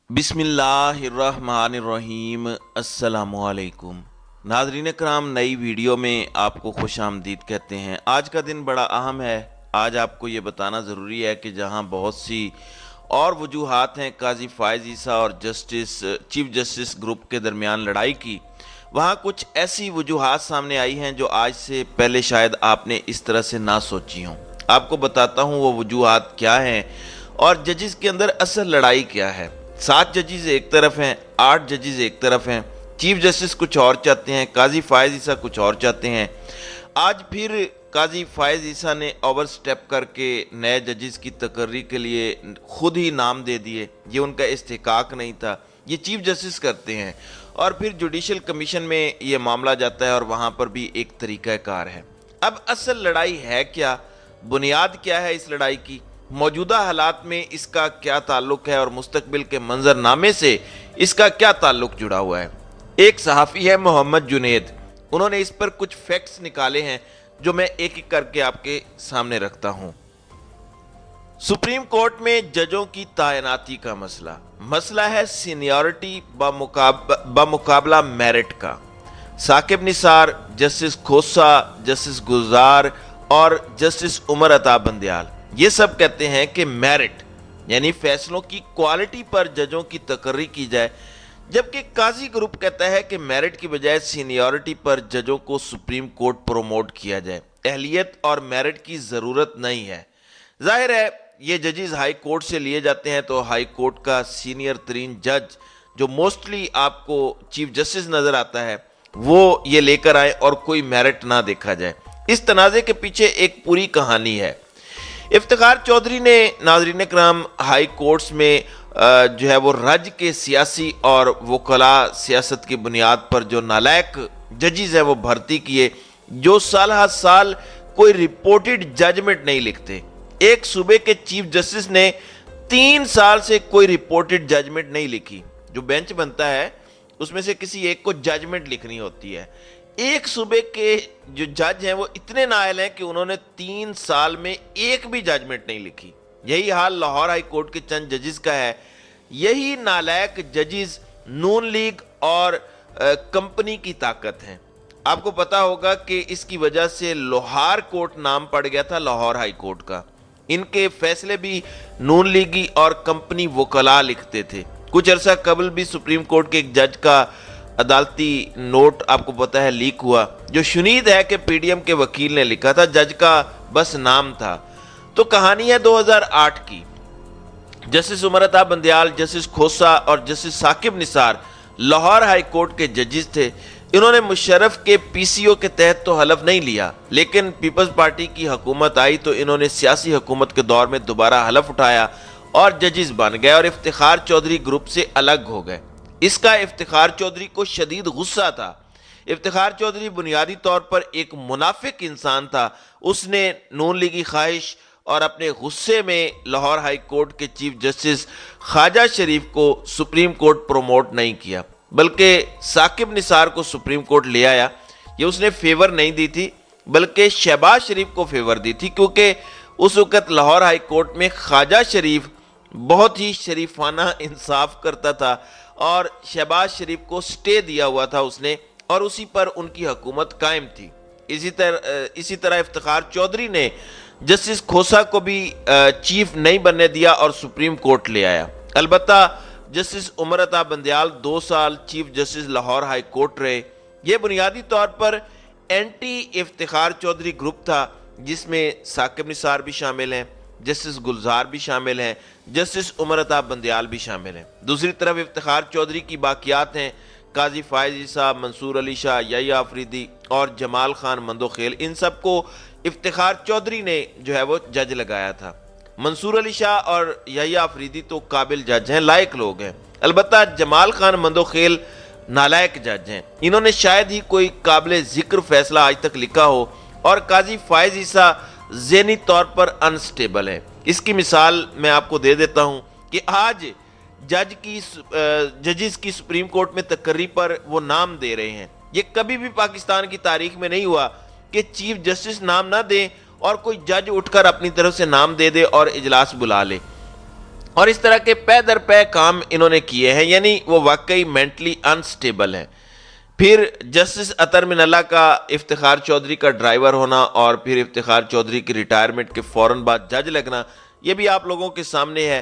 बिस्मिल्लाहिर्रहमानिर्रहीम। अस्सलामुअलैकुम। नाज़रीन कराम, नई वीडियो में आपको खुश आमदीद कहते हैं। आज का दिन बड़ा अहम है। आज आपको ये बताना ज़रूरी है कि जहां बहुत सी और वजूहात हैं काजी फ़ाइज़ ईसा और चीफ जस्टिस ग्रुप के दरमियान लड़ाई की, वहाँ कुछ ऐसी वजूहात सामने आई हैं जो आज से पहले शायद आपने इस तरह से ना सोची हों। आपको बताता हूँ वो वजूहात क्या हैं और जजेस के अंदर असल लड़ाई क्या है। 7 जजेस एक तरफ हैं, 8 जजेस एक तरफ हैं। चीफ जस्टिस कुछ और चाहते हैं, काजी फ़ाइज़ ईसा कुछ और चाहते हैं। आज फिर काजी फ़ाइज़ ईसा ने ओवर स्टेप करके नए जजेस की तकर्री के लिए खुद ही नाम दे दिए। ये उनका इस्तेकाक नहीं था, ये चीफ जस्टिस करते हैं। और फिर जुडिशल कमीशन में ये मामला जाता है और वहाँ पर भी एक तरीक़ाकार है। अब असल लड़ाई है क्या, बुनियाद क्या है इस लड़ाई की, मौजूदा हालात में इसका क्या ताल्लुक है और मुस्तकबिल के मंजरनामे से इसका क्या ताल्लुक जुड़ा हुआ है। एक सहाफ़ी है मोहम्मद जुनेद, उन्होंने इस पर कुछ फैक्ट्स निकाले हैं जो मैं एक एक करके आपके सामने रखता हूं। सुप्रीम कोर्ट में जजों की तैनाती का मसला है सीनियरिटी बमुकाबला मेरिट का। साकिब निसार, जस्टिस खोसा, जस्टिस गुलजार और जस्टिस उमर अता बंदयाल ये सब कहते हैं कि मेरिट यानी फैसलों की क्वालिटी पर जजों की तकर्री की जाए, जबकि काजी ग्रुप कहता है कि मेरिट की बजाय सीनियरिटी पर जजों को सुप्रीम कोर्ट प्रोमोट किया जाए। अहलियत और मेरिट की ज़रूरत नहीं है। जाहिर है ये जजेस हाई कोर्ट से लिए जाते हैं, तो हाई कोर्ट का सीनियर तरीन जज जो मोस्टली आपको चीफ जस्टिस नज़र आता है वो ये लेकर आए और कोई मेरिट ना देखा जाए। इस तनाज़े के पीछे एक पूरी कहानी है। इफ्तिखार चौधरी ने, नाज़रीन कराम, हाई कोर्ट्स में जो है वो राज्य के सियासी और वकला सियासत की बुनियाद पर जो नालायक जजेस हैं वो भर्ती किए, जो साल हर साल कोई रिपोर्टेड जजमेंट नहीं लिखते। एक सूबे के चीफ जस्टिस ने 3 साल से कोई रिपोर्टेड जजमेंट नहीं लिखी। जो बेंच बनता है उसमें से किसी एक को जजमेंट लिखनी होती है। एक सूबे के जो जज हैं वो इतने नाअहल हैं कि उन्होंने 3 साल में एक भी जजमेंट नहीं लिखी। यही हाल लाहौर हाई कोर्ट के चंद जजेस का है। यही नालायक जजेस नून लीग और कंपनी की ताकत हैं। आपको पता होगा कि इसकी वजह से लोहार कोर्ट नाम पड़ गया था लाहौर हाई कोर्ट का। इनके फैसले भी नून लीगी और कंपनी वकला लिखते थे। कुछ अरसा कबल भी सुप्रीम कोर्ट के एक जज का अदालती नोट आपको पता है लीक हुआ, जो शुनीद है कि पीडीएम के वकील ने लिखा था, जज का बस नाम था। तो कहानी है 2008 की। जस्टिस उमर अता बंदयाल, जस्टिस खोसा और justice Saqib Nisar Lahore high court के जजेस थे। इन्होंने मुशर्रफ के पीसीओ के तहत तो हलफ नहीं लिया, लेकिन पीपल्स पार्टी की हुकूमत आई तो इन्होंने सियासी हुकूमत के दौर में दोबारा हलफ उठाया और जजेस बन गए और इफ्तिखार चौधरी ग्रुप से अलग हो गए। इसका इफ्तिखार चौधरी को शदीद गुस्सा था। इफ्तिखार चौधरी बुनियादी तौर पर एक मुनाफिक इंसान था। उसने नून लीगी ख्वाहिश और अपने गुस्से में लाहौर हाई कोर्ट के चीफ जस्टिस ख्वाजा शरीफ को सुप्रीम कोर्ट प्रोमोट नहीं किया, बल्कि साकिब निसार को सुप्रीम कोर्ट ले आया। ये उसने फेवर नहीं दी थी, बल्कि शहबाज शरीफ को फेवर दी थी, क्योंकि उस वक़्त लाहौर हाई कोर्ट में ख्वाजा शरीफ बहुत ही शरीफाना इंसाफ करता था और शहबाज शरीफ को स्टे दिया हुआ था उसने, और उसी पर उनकी हुकूमत कायम थी। इसी तरह इफ्तिखार चौधरी ने जस्टिस खोसा को भी चीफ नहीं बनने दिया और सुप्रीम कोर्ट ले आया। अलबत्ता जस्टिस उमर अता बंदयाल 2 साल chief justice Lahore high court रहे। ये बुनियादी तौर पर एंटी इफ्तिखार चौधरी ग्रुप था, जिसमें साकिब निसार भी शामिल हैं, जस्टिस गुलजार भी शामिल हैं, जस्टिस उमर अता बंदयाल भी शामिल हैं। दूसरी तरफ इफ्तिखार चौधरी की बाकियात हैं काजी फ़ाइज़ ईसा, मंसूर अली शाह, यहिया अफरीदी और जमाल खान मंदोखेल। इन सबको इफ्तिखार चौधरी ने जो है वो जज लगाया था। मंसूर अली शाह और यहिया अफरीदी तो काबिल जज हैं, लायक लोग हैं। अलबत्ता जमाल खान मंदोखेल नालायक जज हैं। इन्होंने शायद ही कोई काबिल जिक्र फैसला आज तक लिखा हो, और काजी फ़ाइज़ ईसा ज़हनी तौर पर अनस्टेबल है। इसकी मिसाल मैं आपको दे देता हूं कि आज जजेस की सुप्रीम कोर्ट में तकर्री पर वो नाम दे रहे हैं। ये कभी भी पाकिस्तान की तारीख में नहीं हुआ कि चीफ जस्टिस नाम ना दे और कोई जज उठकर अपनी तरफ से नाम दे दे और इजलास बुला ले। اور اس طرح کے پے در پے کام انہوں نے کیے ہیں، یعنی وہ واقعی مینٹلی انسٹیبل ہیں۔ پھر جسٹس اطہر من اللہ کا افتخار چودھری کا ڈرائیور ہونا اور پھر افتخار چودھری کی ریٹائرمنٹ کے فوراً بعد جج لگنا، یہ بھی آپ لوگوں کے سامنے ہے۔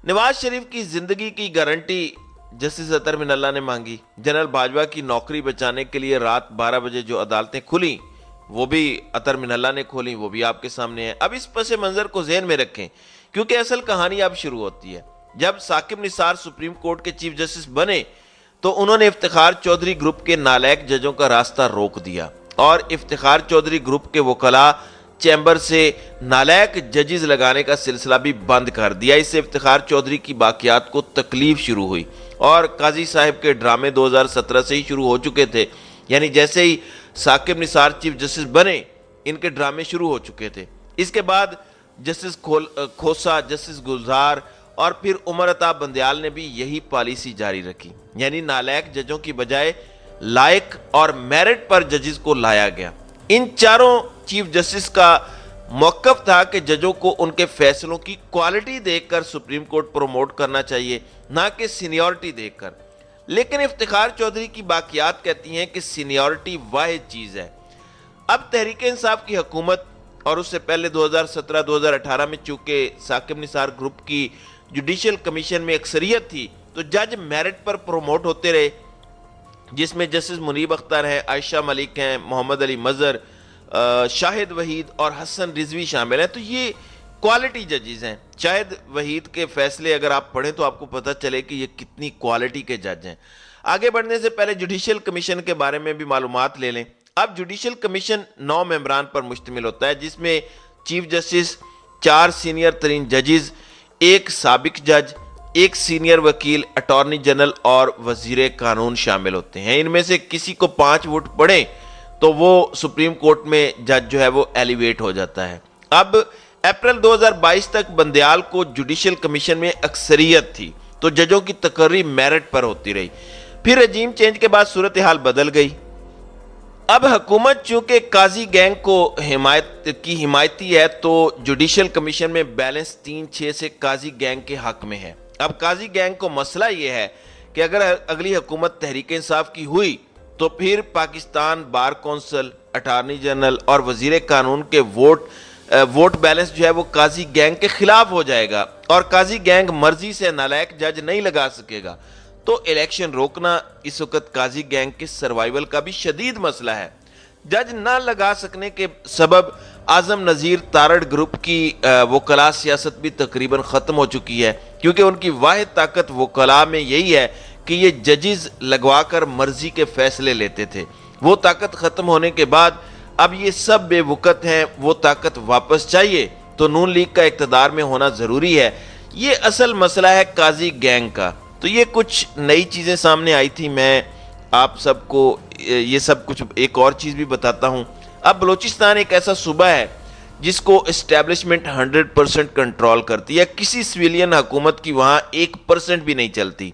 نواز شریف کی زندگی کی گارنٹی جسٹس اطہر من اللہ نے مانگی۔ جنرل باجوہ کی نوکری بچانے کے لیے رات 12 بجے جو عدالتیں کھلیں وہ بھی اطہر من اللہ نے کھولیں، وہ بھی آپ کے سامنے ہے۔ اب اس پس منظر کو ذہن میں رکھیں کیونکہ اصل کہانی اب شروع ہوتی ہے۔ جب ثاقب نثار سپریم کورٹ کے چیف جسٹس بنے تو انہوں نے افتخار چودھری گروپ کے نالائق ججوں کا راستہ روک دیا اور افتخار چودھری گروپ کے وکلاء چیمبر سے نالائق ججز لگانے کا سلسلہ بھی بند کر دیا۔ اس سے افتخار چودھری کی باقیات کو تکلیف شروع ہوئی اور قاضی صاحب کے ڈرامے 2017 سے ہی شروع ہو چکے تھے، یعنی جیسے ہی ثاقب نثار چیف جسٹس بنے ان کے ڈرامے شروع ہو چکے تھے۔ اس کے بعد جسٹس کھوسا، جسٹس گلزار اور پھر عمر عطا بندیال نے بھی یہی پالیسی جاری رکھی، یعنی نالائق ججوں کی بجائے لائق اور میرٹ پر ججز کو لایا گیا۔ ان چاروں چیف جسٹس کا موقف تھا کہ ججوں کو ان کے فیصلوں کی کوالٹی دیکھ کر سپریم کورٹ پروموٹ کرنا چاہیے، نہ کہ سینیورٹی دیکھ کر۔ لیکن افتخار چودھری کی باقیات کہتی ہیں کہ سینیورٹی واحد چیز ہے۔ اب تحریک انصاف کی حکومت اور اس سے پہلے 2017-2018 میں چونکہ ثاقب نثار گروپ کی جوڈیشل کمیشن میں اکثریت تھی تو جج میرٹ پر پروموٹ ہوتے رہے، جس میں جسٹس منیب اختر ہیں، عائشہ ملک ہیں، محمد علی مظہر، شاہد وحید اور حسن رضوی شامل ہیں۔ تو یہ کوالٹی ججز ہیں۔ شاہد وحید کے فیصلے اگر آپ پڑھیں تو آپ کو پتہ چلے کہ یہ کتنی کوالٹی کے جج ہیں۔ آگے بڑھنے سے پہلے جوڈیشل کمیشن کے بارے میں بھی معلومات لے لیں۔ اب جوڈیشل کمیشن 9 ممبران پر مشتمل ہوتا ہے، جس میں چیف جسٹس، 4 سینئر ترین ججز، 1 سابق جج، 1 سینئر وکیل، اٹارنی جنرل اور وزیر قانون شامل ہوتے ہیں۔ ان میں سے کسی کو 5 ووٹ پڑیں تو وہ سپریم کورٹ میں جج جو ہے وہ ایلیویٹ ہو جاتا ہے۔ اب اپریل 2022 تک بندیال کو جوڈیشل کمیشن میں اکثریت تھی تو ججوں کی تقرری میرٹ پر ہوتی رہی۔ پھر رجیم چینج کے بعد صورتحال بدل گئی۔ اب حکومت چونکہ قاضی گینگ کو حمایتی ہے تو جوڈیشل کمیشن میں بیلنس 3-6 سے قاضی گینگ کے حق میں ہے۔ اب قاضی گینگ کو مسئلہ یہ ہے کہ اگر اگلی حکومت تحریک انصاف کی ہوئی تو پھر Pakistan bar council, attorney general اور وزیر قانون کے ووٹ بیلنس جو ہے وہ قاضی گینگ کے خلاف ہو جائے گا اور قاضی گینگ مرضی سے نالائق جج نہیں لگا سکے گا۔ تو الیکشن روکنا اس وقت قاضی گینگ کے سروائیول کا بھی شدید مسئلہ ہے۔ جج نہ لگا سکنے کے سبب اعظم نذیر تارڑ گروپ کی وکلاء سیاست بھی تقریباً ختم ہو چکی ہے، کیونکہ ان کی واحد طاقت وکلاء میں یہی ہے کہ یہ ججز لگوا کر مرضی کے فیصلے لیتے تھے۔ وہ طاقت ختم ہونے کے بعد اب یہ سب بے وقت ہیں، وہ طاقت واپس چاہیے تو نون لیگ کا اقتدار میں ہونا ضروری ہے۔ یہ اصل مسئلہ ہے قاضی گینگ کا۔ تو یہ کچھ نئی چیزیں سامنے آئی تھی، میں آپ سب کو یہ سب کچھ ایک اور چیز بھی بتاتا ہوں۔ اب بلوچستان ایک ایسا صوبہ ہے جس کو اسٹیبلشمنٹ 100% کنٹرول کرتی ہے، کسی سویلین حکومت کی وہاں 1% بھی نہیں چلتی۔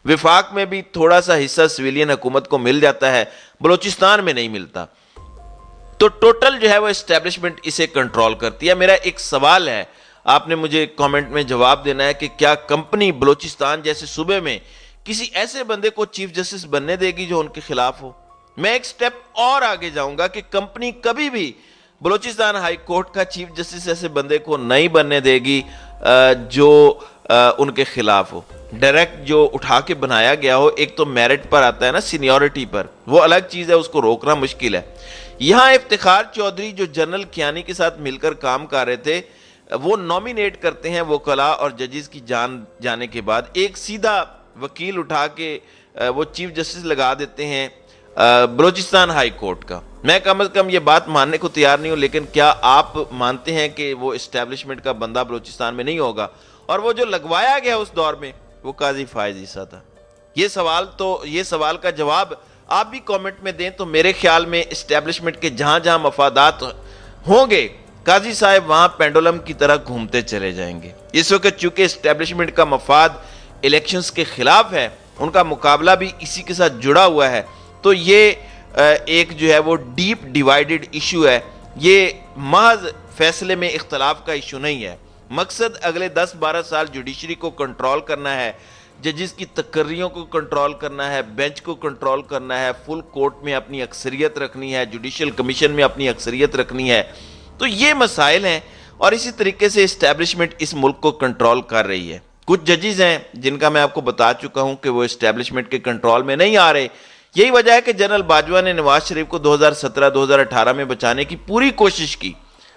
وفاق میں بھی تھوڑا سا حصہ سویلین حکومت کو مل جاتا ہے، بلوچستان میں نہیں ملتا۔ تو ٹوٹل جو ہے وہ اسٹیبلشمنٹ اسے کنٹرول کرتی ہے۔ میرا ایک سوال ہے، آپ نے مجھے کامنٹ میں جواب دینا ہے کہ کیا کمپنی بلوچستان جیسے صوبے میں کسی ایسے بندے کو چیف جسٹس بننے دے گی جو ان کے خلاف ہو؟ میں ایک سٹیپ اور آگے جاؤں گا کہ کمپنی کبھی بھی بلوچستان ہائی کورٹ کا چیف جسٹس ایسے بندے کو نہیں بننے دے گی جو ان کے خلاف ہو۔ ڈائریکٹ جو اٹھا کے بنایا گیا ہو، ایک تو میرٹ پر آتا ہے نا، سینیورٹی پر، وہ الگ چیز ہے، اس کو روکنا مشکل ہے۔ یہاں افتخار چودھری جو جنرل کیانی کے ساتھ مل کر کام کر رہے تھے، وہ نومینیٹ کرتے ہیں وکلاء اور ججز کی جان جانے کے بعد، ایک سیدھا وکیل اٹھا کے وہ چیف جسٹس لگا دیتے ہیں بلوچستان ہائی کورٹ کا۔ میں کم از کم یہ بات ماننے کو تیار نہیں ہوں، لیکن کیا آپ مانتے ہیں کہ وہ اسٹیبلشمنٹ کا بندہ بلوچستان میں نہیں ہوگا؟ اور وہ جو لگوایا گیا اس دور میں وہ قاضی فائز عیسیٰ تھا۔ یہ سوال کا جواب آپ بھی کامنٹ میں دیں تو میرے خیال میں اسٹیبلشمنٹ کے جہاں جہاں مفادات ہوں گے، قاضی صاحب وہاں پینڈولم کی طرح گھومتے چلے جائیں گے۔ اس وقت چونکہ اسٹیبلشمنٹ کا مفاد الیکشنز کے خلاف ہے، ان کا مقابلہ بھی اسی کے ساتھ جڑا ہوا ہے، تو یہ ایک جو ہے وہ ڈیپ ڈیوائیڈڈ ایشو ہے، یہ محض فیصلے میں اختلاف کا ایشو نہیں ہے۔ मकसद अगले 10-12 साल जुडिशरी को कंट्रोल करना है, जजिस की तकर्रियों को कंट्रोल करना है, बेंच को कंट्रोल करना है, फुल कोर्ट में अपनी अक्सरियत रखनी है, जुडिशल कमीशन में अपनी अक्सरियत रखनी है। तो ये मसाइल हैं और इसी तरीके से इस्टेब्लिशमेंट इस मुल्क को कंट्रोल कर रही है। कुछ जजेस हैं जिनका मैं आपको बता चुका हूं कि वो इस्टेब्लिशमेंट के कंट्रोल में नहीं आ रहे। यही वजह है कि जनरल बाजवा ने नवाज शरीफ को 2017-2018 में बचाने की पूरी कोशिश की,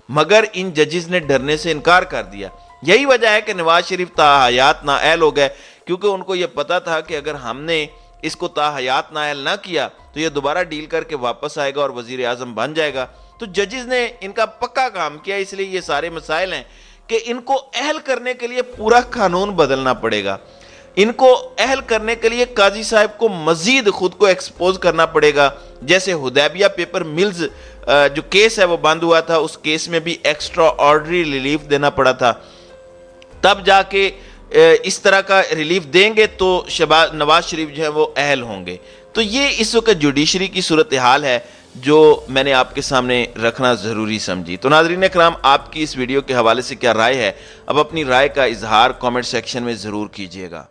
मगर इन जजेस ने डरने से इनकार कर दिया। यही वजह है कि नवाज शरीफ ताहयात नाअहल हो गए, क्योंकि उनको यह पता था कि अगर हमने इसको ताहयात नाअहल ना किया तो ये दोबारा डील करके वापस आएगा और वजीर आजम बन जाएगा। तो जजेस ने इनका पक्का काम किया, इसलिए ये सारे मसाइल हैं कि इनको अहल करने के लिए पूरा कानून बदलना पड़ेगा। इनको अहल करने के लिए काजी साहब को मजीद खुद को एक्सपोज करना पड़ेगा। जैसे हुदैबिया पेपर मिल्स जो केस है वो बंद हुआ था, उस केस में भी एक्स्ट्रा ऑर्डनरी रिलीफ देना पड़ा था, तब जाके इस तरह का रिलीफ देंगे तो नवाज शरीफ जो है वो अहल होंगे। तो ये इस वक्त जुडिशरी की सूरत हाल है जो मैंने आपके सामने रखना ज़रूरी समझी। तो नाज़रीन इकराम, आपकी इस वीडियो के हवाले से क्या राय है? अब अपनी राय का इजहार कमेंट सेक्शन में ज़रूर कीजिएगा।